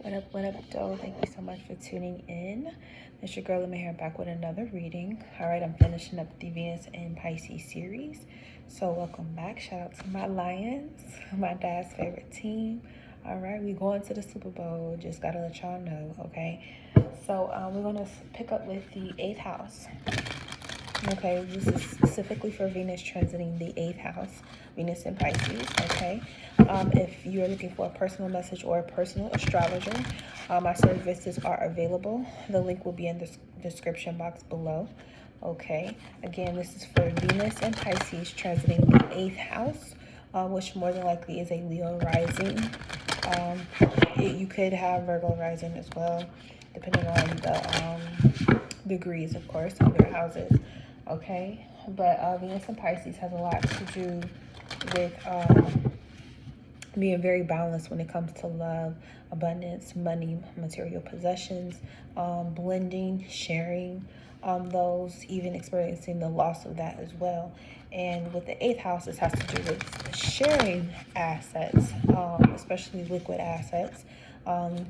What up, doe? Thank you so much for tuning in. It's your girl, Emma here, back with another reading. All right, I'm finishing up the Venus in Pisces series. So welcome back. Shout out to my Lions, my dad's favorite team. All right, we going to the Super Bowl. Just gotta let y'all know, okay? So we're gonna pick up with the 8th house. Okay, this is specifically for Venus transiting the 8th house, Venus in Pisces, okay? If you're looking for a personal message or a personal astrologer, my services are available. The link will be in the description box below, okay? Again, this is for Venus and Pisces transiting the 8th house, which more than likely is a Leo rising. You could have Virgo rising as well, depending on the degrees, of course, of your houses. Okay, but Venus and Pisces has a lot to do with being very balanced when it comes to love, abundance, money, material possessions, blending, sharing those, even experiencing the loss of that as well. And with the 8th house, this has to do with sharing assets, especially liquid assets,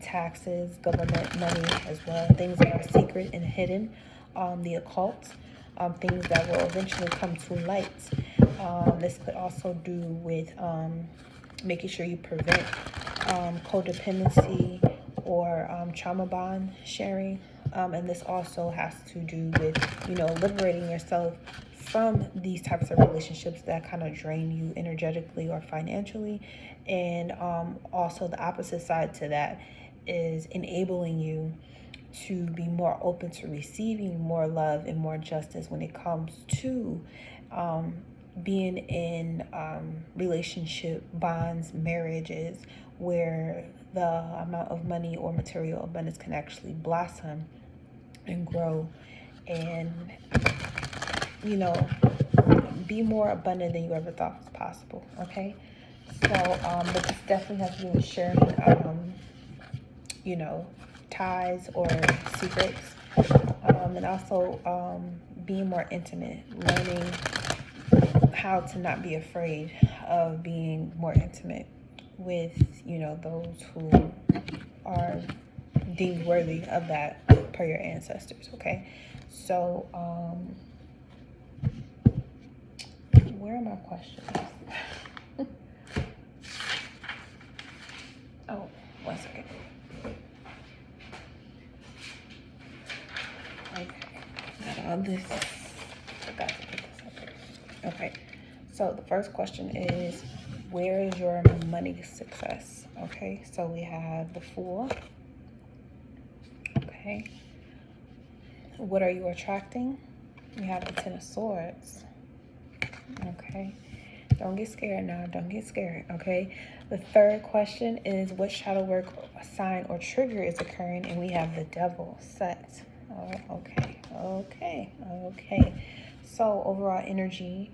taxes, government money as well, things that are secret and hidden, the occult. Things that will eventually come to light. This could also do with making sure you prevent codependency or trauma bond sharing. And this also has to do with, liberating yourself from these types of relationships that kind of drain you energetically or financially. And also the opposite side to that is enabling you to be more open to receiving more love and more justice when it comes to being in relationship bonds, marriages, where the amount of money or material abundance can actually blossom and grow and, be more abundant than you ever thought was possible, okay? So, but this definitely has to do with sharing, ties or secrets, and also being more intimate, learning how to not be afraid of being more intimate with, those who are deemed worthy of that per your ancestors, okay? So, where are my questions? Oh, 1 second. Okay, got all this. Forgot to put this up here. Okay, so the first question is, where is your money success? Okay, so we have the Fool. Okay, what are you attracting? We have the 10 of Swords. Okay, don't get scared now. Don't get scared, okay? The third question is, what shadow work sign or trigger is occurring? And we have the Devil set. Okay. So overall energy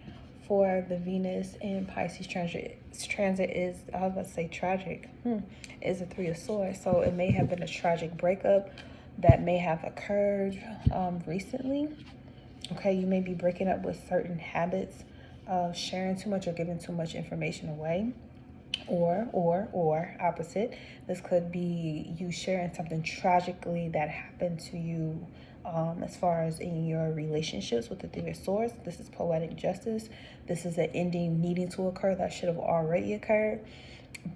for the Venus and Pisces transit is, I was about to say tragic, is a 3 of Swords. So it may have been a tragic breakup that may have occurred recently. Okay, you may be breaking up with certain habits of sharing too much or giving too much information away. Or opposite, this could be you sharing something tragically that happened to you as far as in your relationships with the 3 of Swords. This is poetic justice. This is an ending needing to occur that should have already occurred,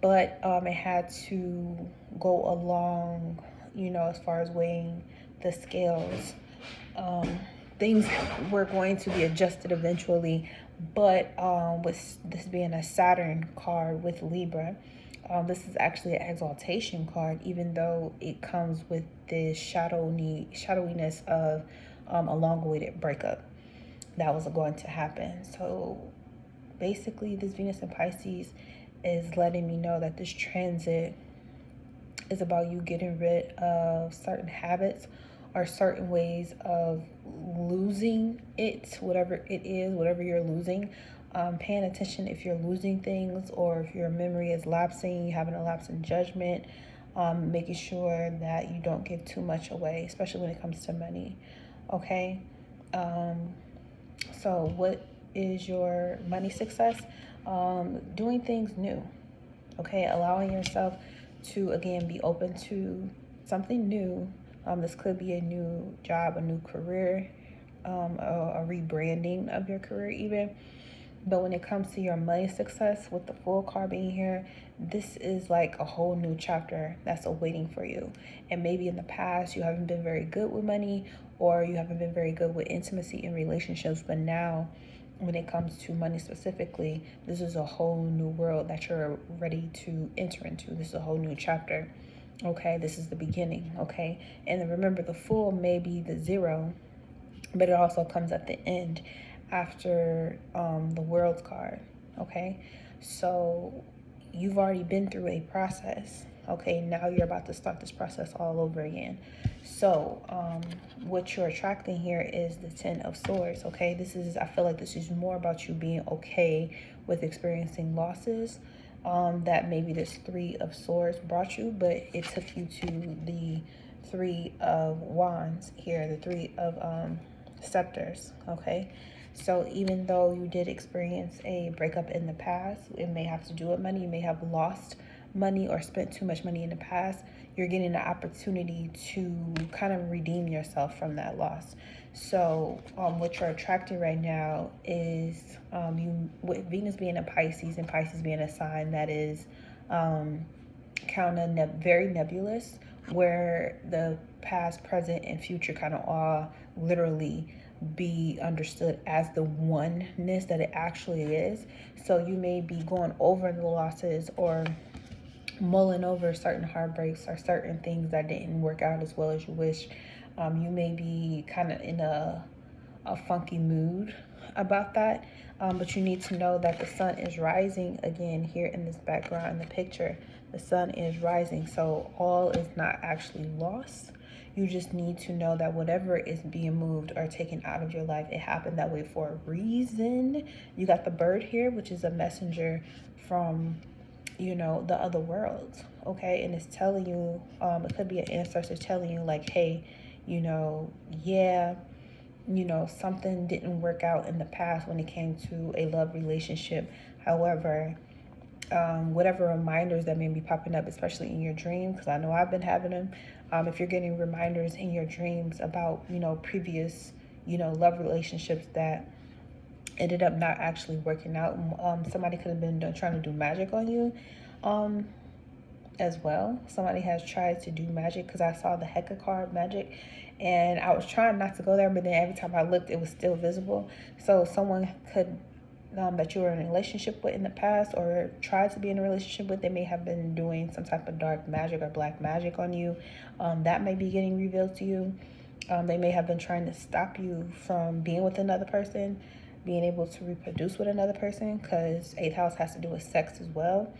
but it had to go along, as far as weighing the scales. Things were going to be adjusted eventually, but with this being a Saturn card with Libra, this is actually an exaltation card, even though it comes with this shadowiness of a long-awaited breakup that was going to happen. So basically, this Venus in Pisces is letting me know that this transit is about you getting rid of certain habits or certain ways of losing it, whatever it is, whatever you're losing. Paying attention if you're losing things or if your memory is lapsing, you having a lapse in judgment, making sure that you don't give too much away, especially when it comes to money, okay? So what is your money success? Doing things new, okay? Allowing yourself to, again, be open to something new. This could be a new job, a new career, a rebranding of your career even. But when it comes to your money success, with the Fool card being here, this is like a whole new chapter that's awaiting for you. And maybe in the past you haven't been very good with money, or you haven't been very good with intimacy in relationships, but now when it comes to money specifically, this is a whole new world that you're ready to enter into. This is a whole new chapter. Okay, this is the beginning. Okay, and then remember, the Fool may be the 0, but it also comes at the end after the World's card. Okay, so you've already been through a process. Okay, now you're about to start this process all over again. So what you're attracting here is the 10 of Swords. Okay, this is, I feel like this is more about you being okay with experiencing losses that maybe this 3 of Swords brought you, but it took you to the 3 of Wands here, the 3 of Scepters. Okay, so even though you did experience a breakup in the past, it may have to do with money, you may have lost money or spent too much money in the past, you're getting an opportunity to kind of redeem yourself from that loss. So what you're attracting right now is you, with Venus being a Pisces, and Pisces being a sign that is kind of very nebulous, where the past, present, and future kind of all literally be understood as the oneness that it actually is. So you may be going over the losses or mulling over certain heartbreaks or certain things that didn't work out as well as you wish. You may be kind of in a funky mood about that, but you need to know that the sun is rising again here in this background in the picture. The sun is rising, so all is not actually lost. You just need to know that whatever is being moved or taken out of your life, it happened that way for a reason. You got the bird here, which is a messenger from, you know, the other world. Okay, and it's telling you, it could be an ancestor telling you like, hey, you know, yeah, you know, something didn't work out in the past when it came to a love relationship. However, whatever reminders that may be popping up, especially in your dreams, because I know I've been having them. If you're getting reminders in your dreams about, you know, previous, you know, love relationships that ended up not actually working out, somebody could have been trying to do magic on you as well. Somebody has tried to do magic, because I saw the Hecka card, magic, and I was trying not to go there, but then every time I looked, it was still visible. So someone could that you were in a relationship with in the past, or tried to be in a relationship with, they may have been doing some type of dark magic or black magic on you. That may be getting revealed to you. They may have been trying to stop you from being with another person, being able to reproduce with another person, because 8th house has to do with sex as well.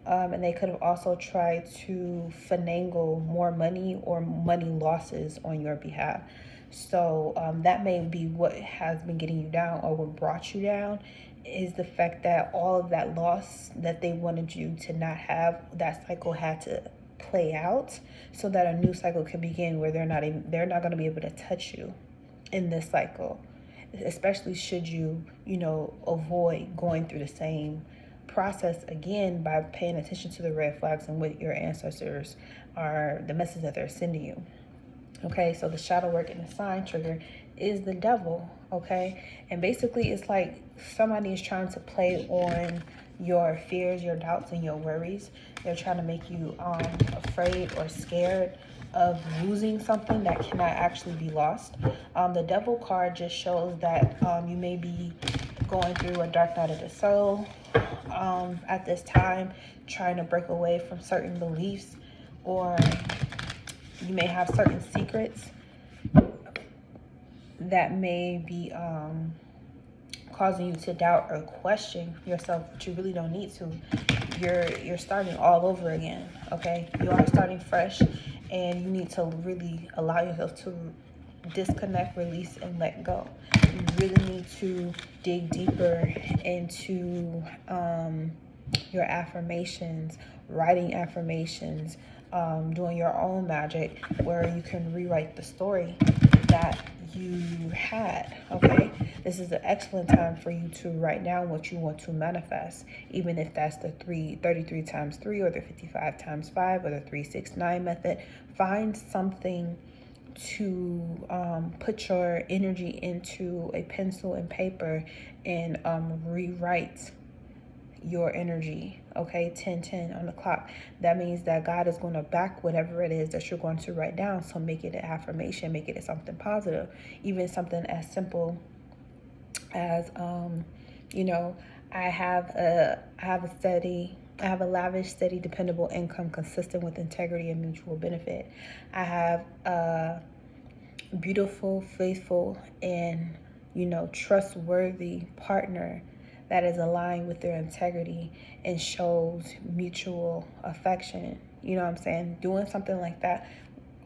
And they could have also tried to finagle more money or money losses on your behalf. So that may be what has been getting you down, or what brought you down, is the fact that all of that loss that they wanted you to not have, that cycle had to play out so that a new cycle can begin, where they're not going to be able to touch you in this cycle, especially should you, you know, avoid going through the same process again by paying attention to the red flags and what your ancestors are, the message that they're sending you. Okay, so the shadow work and the sign trigger is the devil. Okay, and basically it's like somebody is trying to play on your fears, your doubts, and your worries. They're trying to make you afraid or scared of losing something that cannot actually be lost. The devil card just shows that you may be going through a dark night of the soul at this time, trying to break away from certain beliefs, or you may have certain secrets that may be causing you to doubt or question yourself, but you really don't need to. You're starting all over again. Okay, you are starting fresh, and you need to really allow yourself to disconnect, release, and let go. You really need to dig deeper into your affirmations, writing affirmations, doing your own magic, where you can rewrite the story that you had. Okay, This is an excellent time for you to write down what you want to manifest, even if that's the 33 times 3 or the 55 times 5 or the 369 method. Find something to put your energy into, a pencil and paper, and rewrite your energy. Okay, 10:10 on the clock. That means that God is going to back whatever it is that you're going to write down. So make it an affirmation, make it something positive. Even something as simple as I have a lavish, steady, dependable income consistent with integrity and mutual benefit. I have a beautiful, faithful, and trustworthy partner that is aligned with their integrity and shows mutual affection. You know what I'm saying? Doing something like that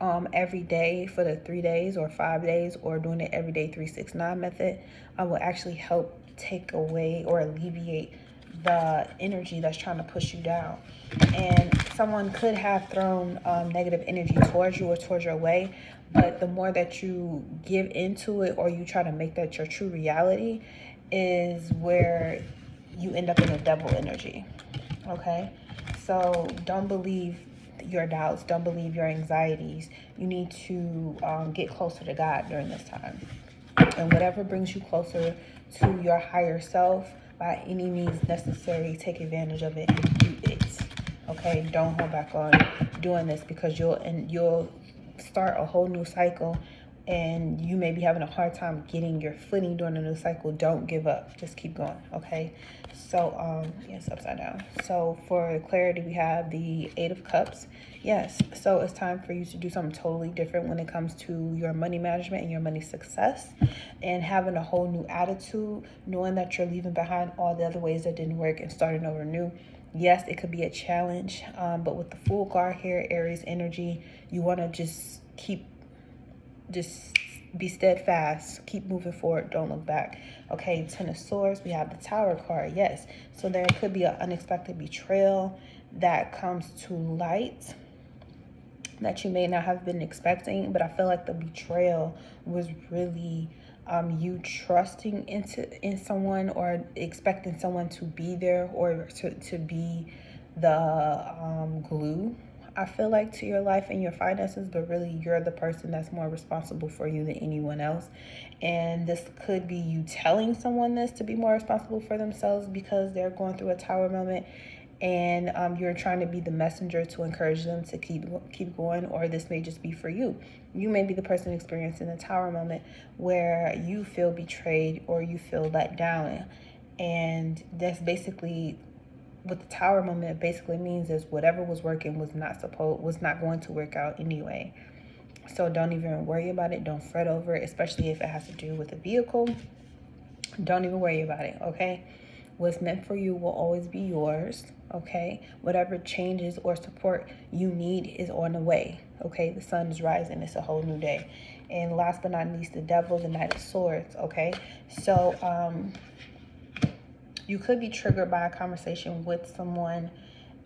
every day for the 3 days or 5 days, or doing it every day 369 method will actually help take away or alleviate the energy that's trying to push you down. And someone could have thrown negative energy towards you or towards your way, but the more that you give into it or you try to make that your true reality is where you end up in a devil energy. Okay, so don't believe your doubts, don't believe your anxieties. You need to get closer to God during this time, and whatever brings you closer to your higher self, by any means necessary, take advantage of it and do it. Okay, don't hold back on doing this, because you'll start a whole new cycle, and you may be having a hard time getting your footing during the new cycle. Don't give up, just keep going. Okay, so yes, upside down. So for clarity, we have the 8 of Cups. Yes, so it's time for you to do something totally different when it comes to your money management and your money success, and having a whole new attitude, knowing that you're leaving behind all the other ways that didn't work and starting over new. Yes, it could be a challenge, but with the Fool card here, Aries energy, you want to just be steadfast, keep moving forward, don't look back. Okay, 10 of Swords, we have the Tower card. Yes, so there could be an unexpected betrayal that comes to light that you may not have been expecting, but I feel like the betrayal was really you trusting in someone, or expecting someone to be there, or to be the glue, I feel like, to your life and your finances, but really you're the person that's more responsible for you than anyone else. And this could be you telling someone this to be more responsible for themselves because they're going through a tower moment, and you're trying to be the messenger to encourage them to keep going. Or this may just be for you. You may be the person experiencing the tower moment where you feel betrayed or you feel let down, and that's basically what the tower moment basically means, is whatever was working was not going to work out anyway. So don't even worry about it. Don't fret over it, especially if it has to do with a vehicle. Don't even worry about it. Okay, what's meant for you will always be yours. Okay, whatever changes or support you need is on the way. Okay, the sun is rising, it's a whole new day. And last but not least, the Devil, the Knight of Swords. Okay, so you could be triggered by a conversation with someone,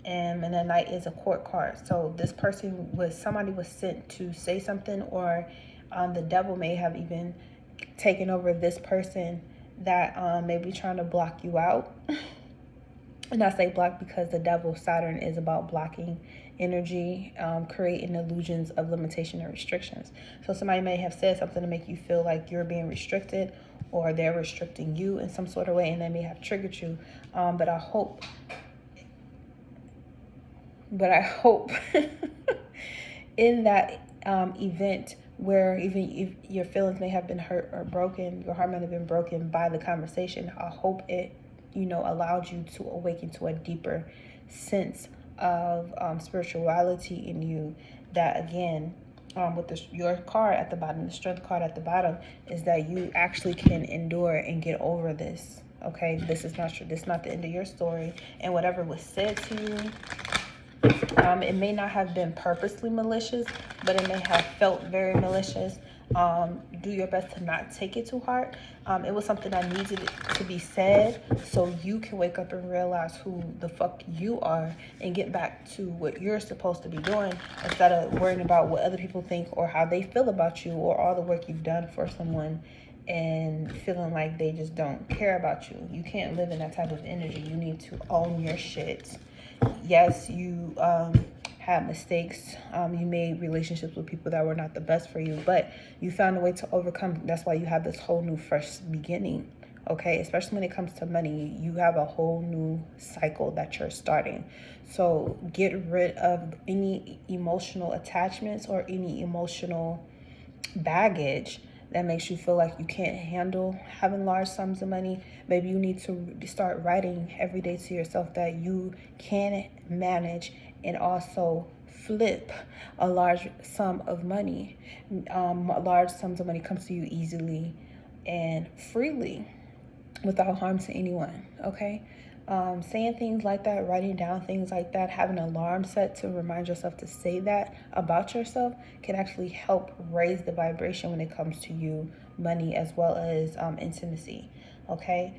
and the Knight is a court card. So this person somebody was sent to say something, or the devil may have even taken over this person that may be trying to block you out. And I say block because the devil, Saturn, is about blocking energy, creating illusions of limitation and restrictions. So somebody may have said something to make you feel like you're being restricted, or they're restricting you in some sort of way, and they may have triggered you. But I hope in that event where even if your feelings may have been hurt or broken, your heart might have been broken by the conversation, I hope it allowed you to awaken to a deeper sense of spirituality in you. That again, with your card at the bottom, the Strength card at the bottom, is that you actually can endure and get over this. Okay, this is not the end of your story. And whatever was said to you, it may not have been purposely malicious, but it may have felt very malicious. Do your best to not take it to heart. It was something that needed to be said so you can wake up and realize who the fuck you are and get back to what you're supposed to be doing, instead of worrying about what other people think or how they feel about you, or all the work you've done for someone and feeling like they just don't care about you. You can't live in that type of energy. You need to own your shit. Yes, you had mistakes. You made relationships with people that were not the best for you, but you found a way to overcome. That's why you have this whole new fresh beginning. Okay, especially when it comes to money, you have a whole new cycle that you're starting. So get rid of any emotional attachments or any emotional baggage that makes you feel like you can't handle having large sums of money. Maybe you need to start writing every day to yourself that you can manage and also flip a large sum of money. Large sums of money comes to you easily and freely without harm to anyone, okay? Saying things like that, writing down things like that, having an alarm set to remind yourself to say that about yourself can actually help raise the vibration when it comes to you, money, as well as intimacy, okay?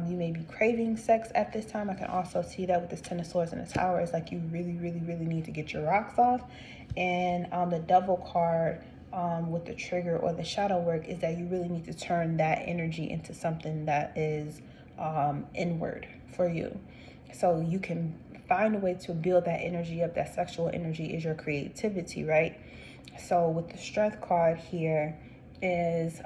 You may be craving sex at this time. I can also see that with this Ten of Swords and the Tower. It's like you really, really, really need to get your rocks off. And the Devil card, with the trigger or the shadow work, is that you really need to turn that energy into something that is inward for you. So you can find a way to build that energy up. That sexual energy is your creativity, right? So with the Strength card here is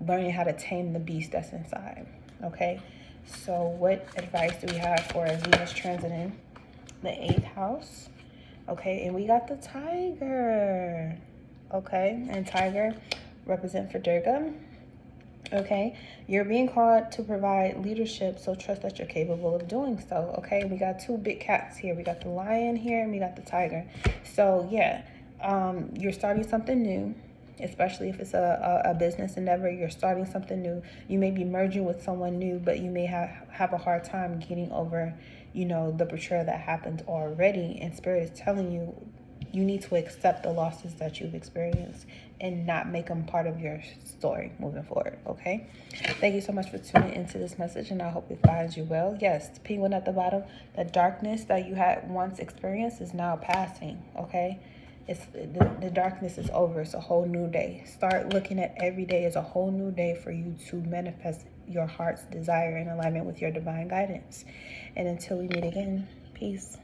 learning how to tame the beast that's inside, okay? So what advice do we have for Venus transiting the 8th house? Okay, and we got the Tiger. Okay, and Tiger represent for Durga. Okay, you're being called to provide leadership, so trust that you're capable of doing so. Okay, we got two big cats here. We got the lion here and we got the tiger. So yeah, you're starting something new, especially if it's a business endeavor. You're starting something new. You may be merging with someone new, but you may have a hard time getting over, you know, the betrayal that happened already. And Spirit is telling you, you need to accept the losses that you've experienced and not make them part of your story moving forward, okay? Thank you so much for tuning into this message, and I hope it finds you well. Yes, the penguin at the bottom, the darkness that you had once experienced is now passing, okay? It's the darkness is over. It's a whole new day. Start looking at every day as a whole new day for you to manifest your heart's desire in alignment with your divine guidance. And until we meet again, peace.